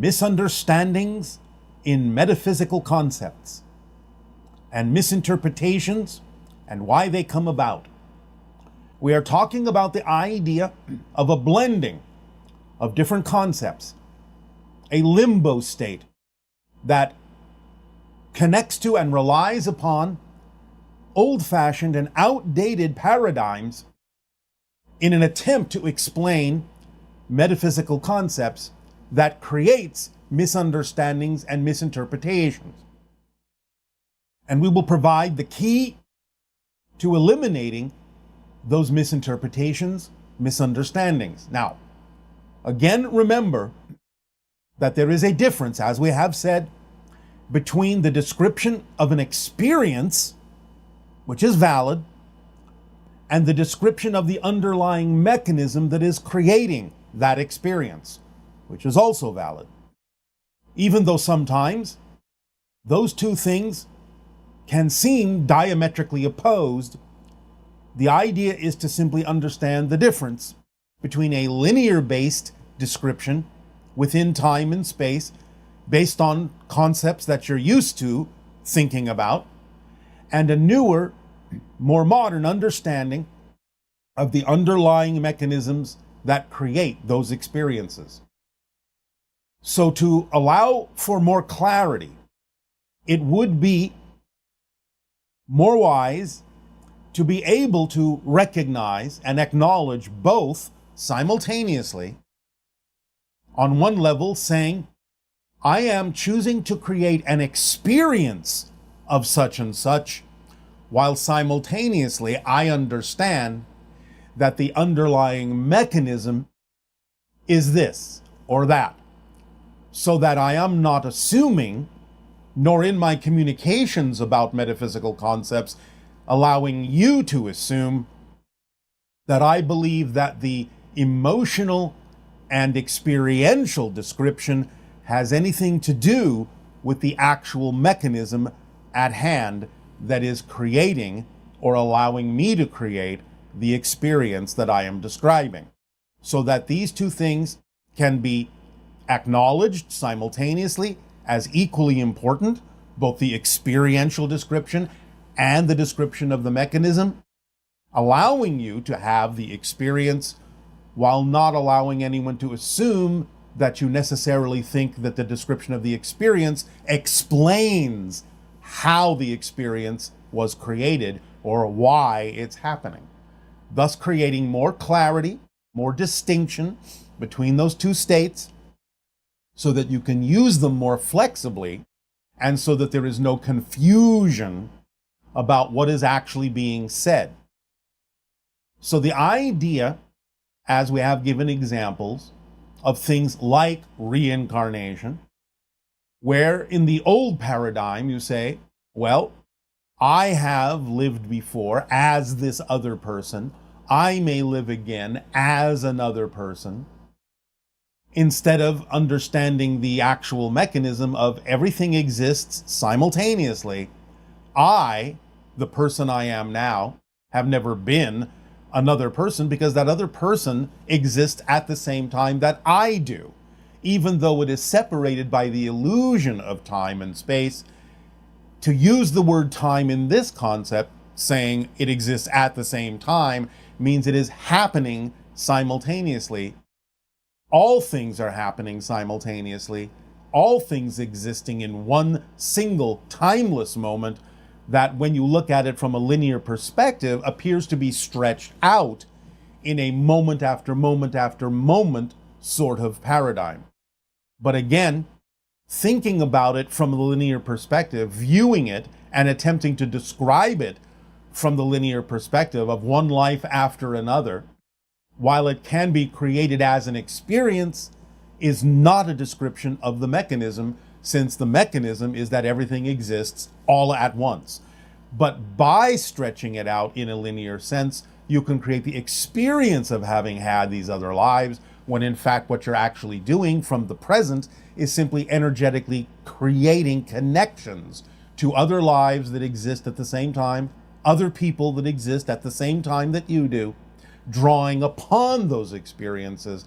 misunderstandings in metaphysical concepts, and misinterpretations and why they come about. We are talking about the idea of a blending of different concepts, a limbo state that connects to and relies upon old-fashioned and outdated paradigms in an attempt to explain metaphysical concepts that creates misunderstandings and misinterpretations. And we will provide the key to eliminating those misinterpretations, misunderstandings. Now, again, remember that there is a difference, as we have said, between the description of an experience, which is valid, and the description of the underlying mechanism that is creating that experience, which is also valid. Even though sometimes those two things can seem diametrically opposed, the idea is to simply understand the difference between a linear-based description within time and space based on concepts that you're used to thinking about, and a newer, more modern understanding of the underlying mechanisms that create those experiences. So to allow for more clarity, it would be more wise to be able to recognize and acknowledge both simultaneously. On one level, saying, I am choosing to create an experience of such and such, while simultaneously I understand that the underlying mechanism is this or that, so that I am not assuming, nor in my communications about metaphysical concepts, allowing you to assume that I believe that the emotional and experiential description has anything to do with the actual mechanism at hand that is creating or allowing me to create the experience that I am describing. So that these two things can be acknowledged simultaneously as equally important, both the experiential description and the description of the mechanism, allowing you to have the experience while not allowing anyone to assume that you necessarily think that the description of the experience explains how the experience was created or why it's happening, thus creating more clarity, more distinction between those two states so that you can use them more flexibly and so that there is no confusion about what is actually being said. So the idea, as we have given examples, of things like reincarnation, where in the old paradigm you say, well, I have lived before as this other person, I may live again as another person, instead of understanding the actual mechanism of everything exists simultaneously. I, the person I am now, have never been another person because that other person exists at the same time that I do. Even though it is separated by the illusion of time and space, to use the word time in this concept, saying it exists at the same time, means it is happening simultaneously. All things are happening simultaneously, all things existing in one single timeless moment that, when you look at it from a linear perspective, appears to be stretched out in a moment after moment after moment sort of paradigm. But again, thinking about it from the linear perspective, viewing it and attempting to describe it from the linear perspective of one life after another, while it can be created as an experience, is not a description of the mechanism, since the mechanism is that everything exists all at once. But by stretching it out in a linear sense, you can create the experience of having had these other lives, when in fact what you're actually doing from the present is simply energetically creating connections to other lives that exist at the same time, other people that exist at the same time that you do, drawing upon those experiences,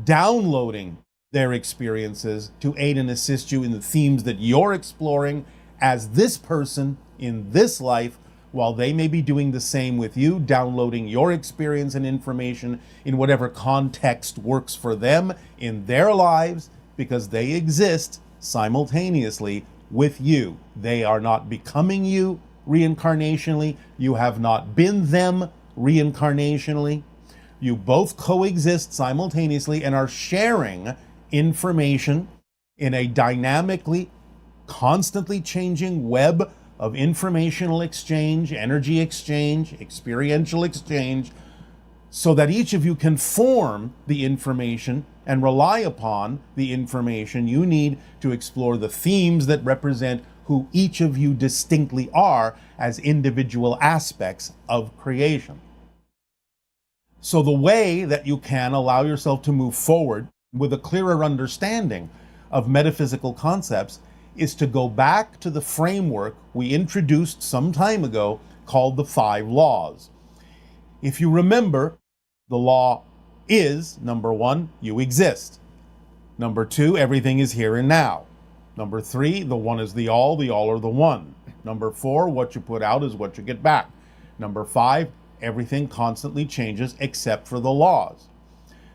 downloading their experiences to aid and assist you in the themes that you're exploring as this person in this life, while they may be doing the same with you, downloading your experience and information in whatever context works for them in their lives, because they exist simultaneously with you. They are not becoming you reincarnationally. You have not been them reincarnationally. You both coexist simultaneously and are sharing information in a dynamically, constantly changing web of informational exchange, energy exchange, experiential exchange, so that each of you can form the information and rely upon the information you need to explore the themes that represent who each of you distinctly are as individual aspects of creation. So the way that you can allow yourself to move forward with a clearer understanding of metaphysical concepts is to go back to the framework we introduced some time ago called the 5 laws. If you remember, the law is, number 1, you exist. Number 2, everything is here and now. Number 3, the one is the all are the one. Number 4, what you put out is what you get back. Number 5, everything constantly changes except for the laws.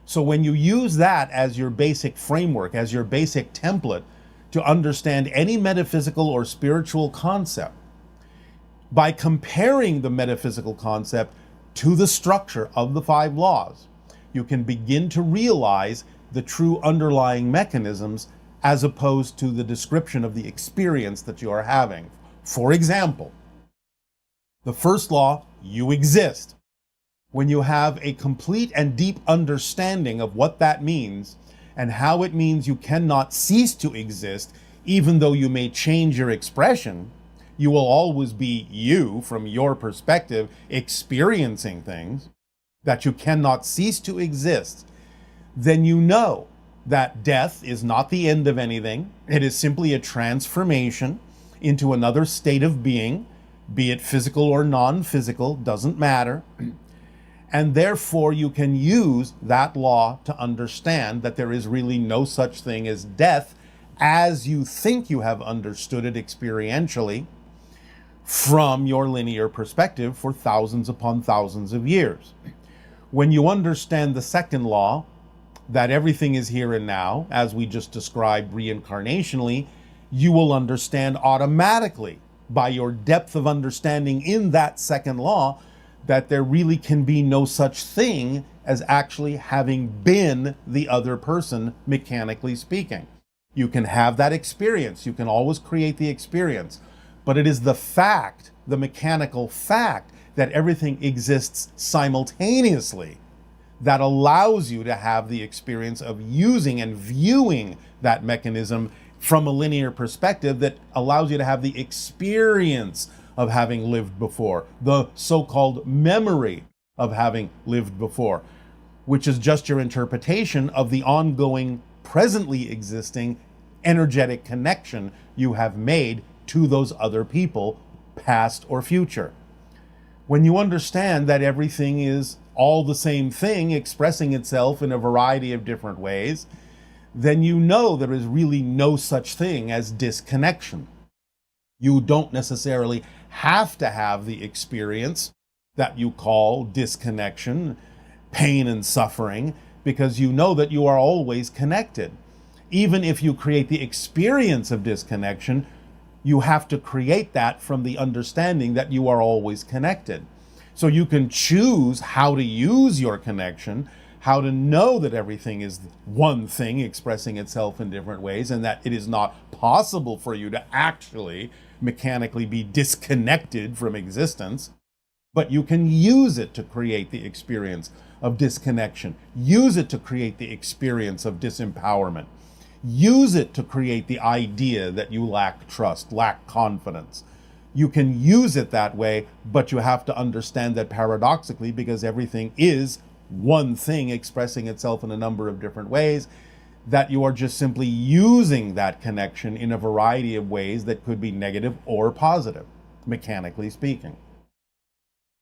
So when you use that as your basic framework, as your basic template to understand any metaphysical or spiritual concept, by comparing the metaphysical concept to the structure of the 5 laws, you can begin to realize the true underlying mechanisms as opposed to the description of the experience that you are having. For example, the first law, you exist. When you have a complete and deep understanding of what that means and how it means you cannot cease to exist, even though you may change your expression, you will always be you from your perspective experiencing things, that you cannot cease to exist, then you know that death is not the end of anything. It is simply a transformation into another state of being, be it physical or non-physical, doesn't matter. And therefore you can use that law to understand that there is really no such thing as death as you think you have understood it experientially from your linear perspective for thousands upon thousands of years. When you understand the second law, that everything is here and now, as we just described reincarnationally, you will understand automatically by your depth of understanding in that second law that there really can be no such thing as actually having been the other person, mechanically speaking. You can have that experience. You can always create the experience. But it is the fact, the mechanical fact, that everything exists simultaneously that allows you to have the experience of using and viewing that mechanism from a linear perspective that allows you to have the experience of having lived before, the so-called memory of having lived before, which is just your interpretation of the ongoing, presently existing energetic connection you have made to those other people, past or future. When you understand that everything is all the same thing expressing itself in a variety of different ways, then you know there is really no such thing as disconnection. You don't necessarily have to have the experience that you call disconnection, pain and suffering, because you know that you are always connected. Even if you create the experience of disconnection, you have to create that from the understanding that you are always connected. So you can choose how to use your connection, how to know that everything is one thing expressing itself in different ways, and that it is not possible for you to actually mechanically be disconnected from existence, but you can use it to create the experience of disconnection, use it to create the experience of disempowerment, use it to create the idea that you lack trust, lack confidence. You can use it that way, but you have to understand that paradoxically, because everything is one thing expressing itself in a number of different ways, that you are just simply using that connection in a variety of ways that could be negative or positive, mechanically speaking.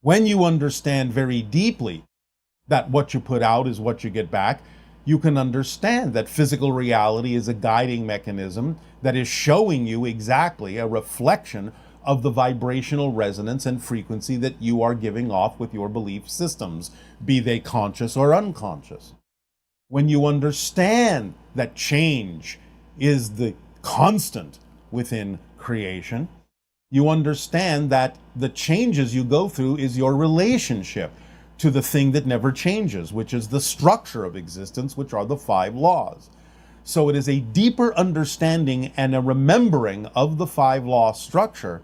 When you understand very deeply that what you put out is what you get back, you can understand that physical reality is a guiding mechanism that is showing you exactly a reflection of the vibrational resonance and frequency that you are giving off with your belief systems, be they conscious or unconscious. When you understand that change is the constant within creation, you understand that the changes you go through is your relationship to the thing that never changes, which is the structure of existence, which are the 5 laws. So it is a deeper understanding and a remembering of the 5 law structure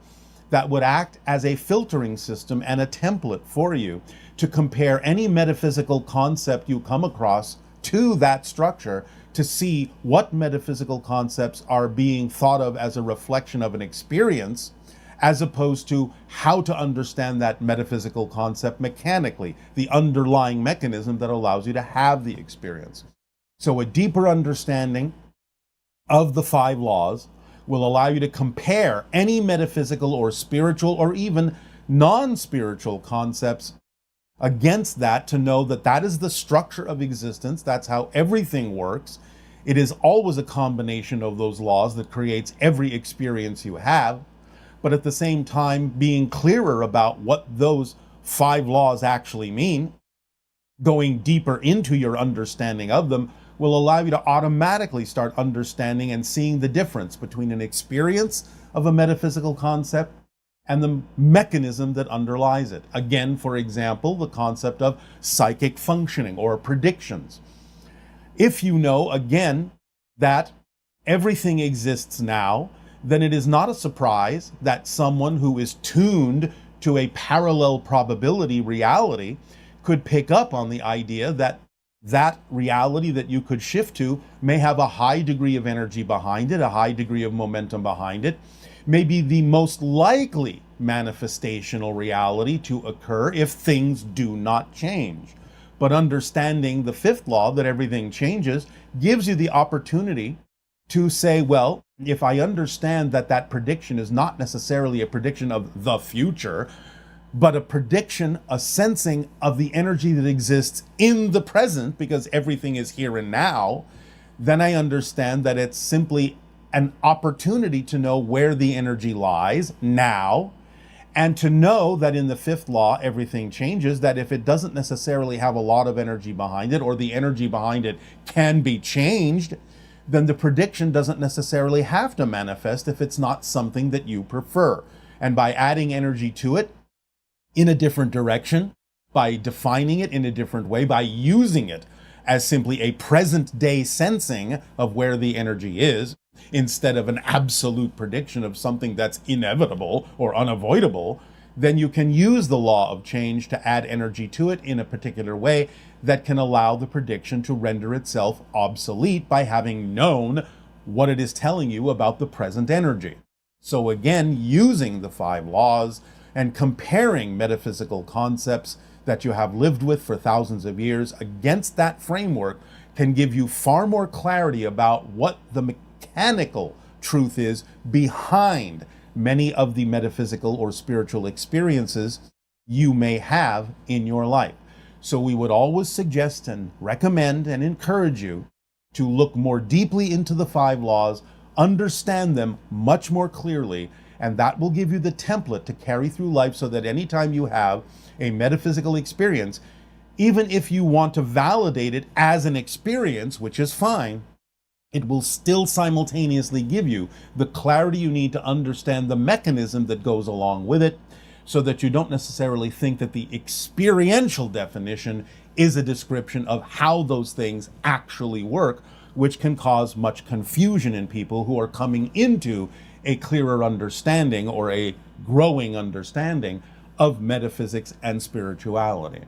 that would act as a filtering system and a template for you to compare any metaphysical concept you come across to that structure, to see what metaphysical concepts are being thought of as a reflection of an experience, as opposed to how to understand that metaphysical concept mechanically, the underlying mechanism that allows you to have the experience. So a deeper understanding of the 5 laws will allow you to compare any metaphysical or spiritual or even non-spiritual concepts against that, to know that that is the structure of existence. That's how everything works. It is always a combination of those laws that creates every experience you have. But at the same time, being clearer about what those 5 laws actually mean, going deeper into your understanding of them, will allow you to automatically start understanding and seeing the difference between an experience of a metaphysical concept and the mechanism that underlies it. Again, for example, the concept of psychic functioning or predictions. If you know, again, that everything exists now, then it is not a surprise that someone who is tuned to a parallel probability reality could pick up on the idea that that reality that you could shift to may have a high degree of energy behind it, a high degree of momentum behind it, may be the most likely manifestational reality to occur if things do not change. But understanding the 5th law, that everything changes, gives you the opportunity to say, well, if I understand that that prediction is not necessarily a prediction of the future, but a prediction, a sensing of the energy that exists in the present, because everything is here and now, then I understand that it's simply an opportunity to know where the energy lies now, and to know that in the 5th law, everything changes, that if it doesn't necessarily have a lot of energy behind it, or the energy behind it can be changed, then the prediction doesn't necessarily have to manifest if it's not something that you prefer. And by adding energy to it in a different direction, by defining it in a different way, by using it as simply a present day sensing of where the energy is, instead of an absolute prediction of something that's inevitable or unavoidable, then you can use the law of change to add energy to it in a particular way that can allow the prediction to render itself obsolete by having known what it is telling you about the present energy. So again, using the 5 laws and comparing metaphysical concepts that you have lived with for thousands of years against that framework can give you far more clarity about what the mechanical truth is behind many of the metaphysical or spiritual experiences you may have in your life. So we would always suggest and recommend and encourage you to look more deeply into the 5 laws, understand them much more clearly, and that will give you the template to carry through life, so that anytime you have a metaphysical experience, even if you want to validate it as an experience, which is fine, it will still simultaneously give you the clarity you need to understand the mechanism that goes along with it, so that you don't necessarily think that the experiential definition is a description of how those things actually work, which can cause much confusion in people who are coming into a clearer understanding or a growing understanding of metaphysics and spirituality.